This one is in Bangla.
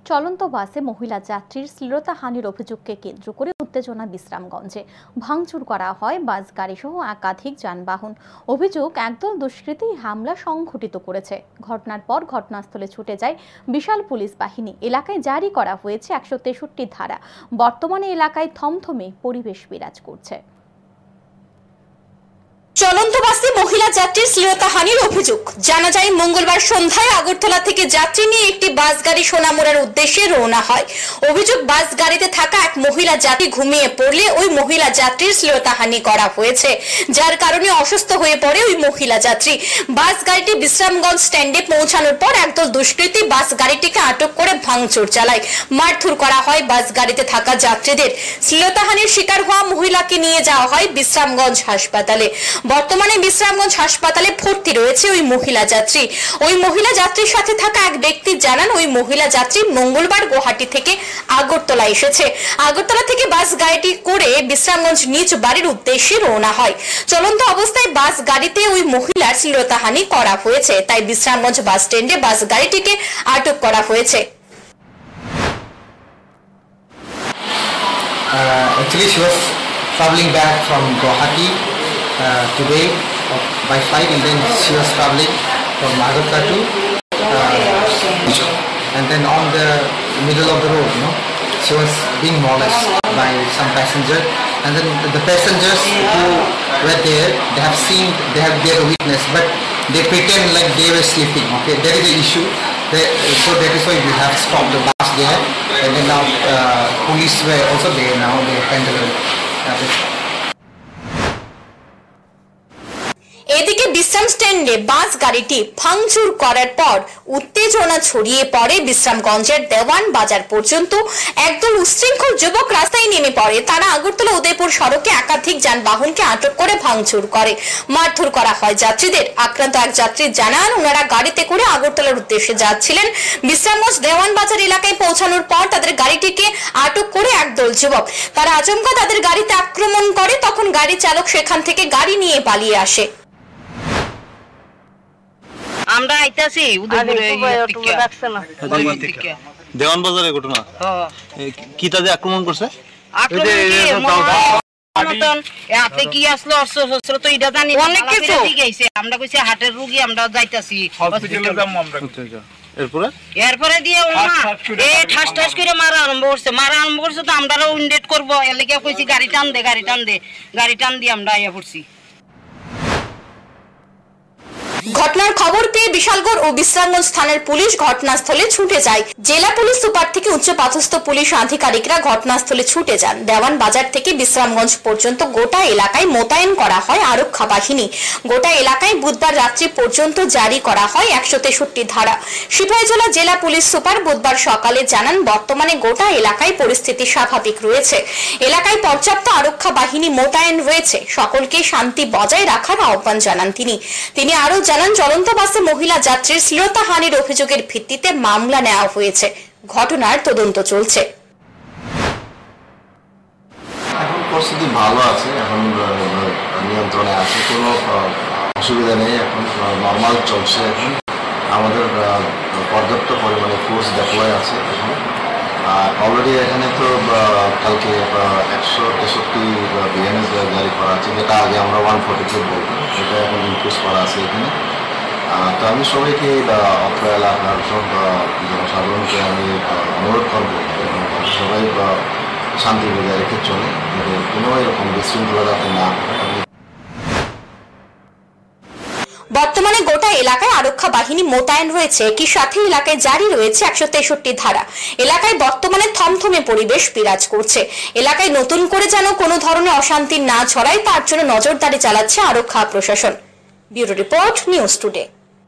চলন্ত বাসে মহিলা যাত্রীর শ্লীলতাহানির অভিযোগকে কেন্দ্র করে উত্তেজনা বিশ্রামগঞ্জে ভাঙচুর করা হয় বাস গাড়ি সহ একাধিক যানবাহন। অভিযোগ, একদল দুষ্কৃতী হামলা সংঘটিত করেছে। ঘটনার পর ঘটনাস্থলে ছুটে যায় বিশাল পুলিশ বাহিনী। এলাকায় জারি করা হয়েছে 163 ধারা। বর্তমানে এলাকায় থমথমে পরিবেশ বিরাজ করছে। চলন্ত বাসে মহিলা যাত্রীর শ্লীলতাহানির অভিযোগ। জানা যায়, মঙ্গলবার সন্ধ্যায় আগরতলা থেকে যাত্রী নিয়ে একটি বাস গাড়ি সোনামুড়ার উদ্দেশ্যে রওনা হয়। অভিযোগ, বাস গাড়িতে থাকা এক মহিলা যাত্রী ঘুমিয়ে পড়লে ওই মহিলা যাত্রীর শ্লীলতাহানি করা হয়েছে, যার কারণে অসুস্থ হয়ে পড়ে ওই মহিলা যাত্রী। বাস গাড়িটি বিশ্রামগঞ্জ স্ট্যান্ডে পৌঁছানোর পর একদল দুষ্কৃতী বাস গাড়িটিকে আটক করে ভাঙচুর চালায়। মারধর করা হয় বাস গাড়িতে থাকা যাত্রীদের। শ্লীলতাহানির শিকার হওয়া মহিলাকে নিয়ে যাওয়া হয় বিশ্রামগঞ্জ হাসপাতালে। বর্তমানে বিশ্রামগঞ্জ হাসপাতালে ভর্তি রয়েছে ওই মহিলা যাত্রী। ওই মহিলা যাত্রীর সাথে থাকা এক ব্যক্তি জানান, ওই মহিলা যাত্রী মঙ্গলবার গুয়াহাটি থেকে আগরতলা এসেছে। আগরতলা থেকে বাস গাড়িটি করে বিশ্রামগঞ্জ নিজ বাড়ির উদ্দেশ্যে রওনা হয়। চলন্ত অবস্থায় বাস গাড়িতে ওই মহিলার শ্লীলতাহানি করা হয়েছে, তাই বিশ্রামগঞ্জ বাস স্ট্যান্ডে বাস গাড়িটিকে আটক করা হয়েছে। Actually, she was traveling back from Guwahati today by flight, and then she was traveling from Agartala to and then on the middle of the road, she was being molested by some passenger, and then the passengers who were there, they have their witness, but they pretend like they were sleeping. Okay, there is an issue. So that is why we have stopped the bus there, and then now police were also there. Now they handle this. এদিকে বিশ্রাম স্ট্যান্ডে বাস গাড়িটি ভাঙচুর করার পর উত্তেজনা ছড়িয়ে পড়ে বিশ্রামগঞ্জের দেওয়ান বাজার পর্যন্ত। একদল উচ্ছৃঙ্খল যুবক রাস্তায় নেমে পড়ে। তারা আগরতলা উদয়পুর সড়কে একাধিক যানবাহনকে আটক করে ভাঙচুর করে, মারধর করা হয় যাত্রীদের। আক্রান্ত এক যাত্রী জানান, ওনারা গাড়িতে করে আগরতলার উদ্দেশ্যে যাচ্ছিলেন। বিশ্রামগঞ্জ দেওয়ান বাজার এলাকায় পৌঁছানোর পর তাদের গাড়িটিকে আটক করে একদল যুবক। তারা আচমকা তাদের গাড়িতে আক্রমণ করে, তখন গাড়ি চালক সেখান থেকে গাড়ি নিয়ে পালিয়ে আসে। আমরা আইতাছি উদয়পুরে দেওয়ান বাজারে ঘটনা কি তাদের আক্রমণ করছে? হাতে কি আসলো অস্ত্র তো এটা জানি অনেক কিছু গেছে। আমরা কইছি হাটের রোগী, আমরা যাইতাছি এরপরে দিয়ে ঠাস ঠাস করে মারা আরম্ভ করছে তো আমরা উইন্ডেট করবো এর লেগে কইছি গাড়ি টান দে গাড়ি টান দিয়ে আমরা আইয়া পড়ছি। ঘটনার খবর পেয়ে বিশালগড় ও বিশ্রামগঞ্জ থানার পুলিশ ঘটনাস্থলে ছুটে যায়। জেলা পুলিশ সুপার থেকে উচ্চপদস্থ পুলিশ আধিকারিকরা ঘটনাস্থলে ছুটে যান। দেওয়ান বাজার থেকে বিশ্রামগঞ্জ পর্যন্ত গোটা এলাকায় মোতায়েন করা হয় আরক্ষা বাহিনী। গোটা এলাকায় বুধবার রাত্রি পর্যন্ত জারি করা হয় 163 ধারা। সিপাহীজলা জেলা পুলিশ সুপার বুধবার সকালে জানান, বর্তমানে গোটা এলাকায় পরিস্থিতি স্বাভাবিক রয়েছে। এলাকায় পর্যাপ্ত আরক্ষা বাহিনী মোতায়েন রয়েছে। সকলকে শান্তি বজায় রাখার আহ্বান জানান তিনি আরো জানান, চলন্ত বাসে মহিলা যাত্রীর শ্লীলতাহানির অভিযোগের ভিত্তিতে মামলা নেওয়া হয়েছে। ঘটনার তদন্ত চলছে। এখন পরিস্থিতি ভালো আছে, এখন নিয়ন্ত্রণে আছে, কোনো অসুবিধা নেই, এখন নর্মাল চলছে। এখন আমাদের পর্যাপ্ত পরিমাণে ফোর্স ডেপ্লয় আছে। এখন অলরেডি এখানে তো কালকে 163 বিএনএস জারি করা আছে, যেটা আগে আমরা 144 বলতাম, এটা এখন ইনক্রিজ করা আছে এখানে। তো আমি সবাইকে অত্র এলাকার সব জনসাধারণকে আমি অনুরোধ করবো সবাই শান্তি বজায় রেখে চলে, কোনো এরকম বিশৃঙ্খলা যাতে না হয়। বর্তমানে গোটা এলাকায় আরক্ষা বাহিনী মোতায়েন রয়েছে। একই সাথে এলাকায় জারি রয়েছে 163 ধারা। এলাকায় বর্তমানে থমথমে পরিবেশ বিরাজ করছে। এলাকায় নতুন করে যেন কোনো ধরনের অশান্তি না ছড়ায়, তার জন্য নজরদারি চালাচ্ছে আরক্ষা প্রশাসন। Bureau report, news today.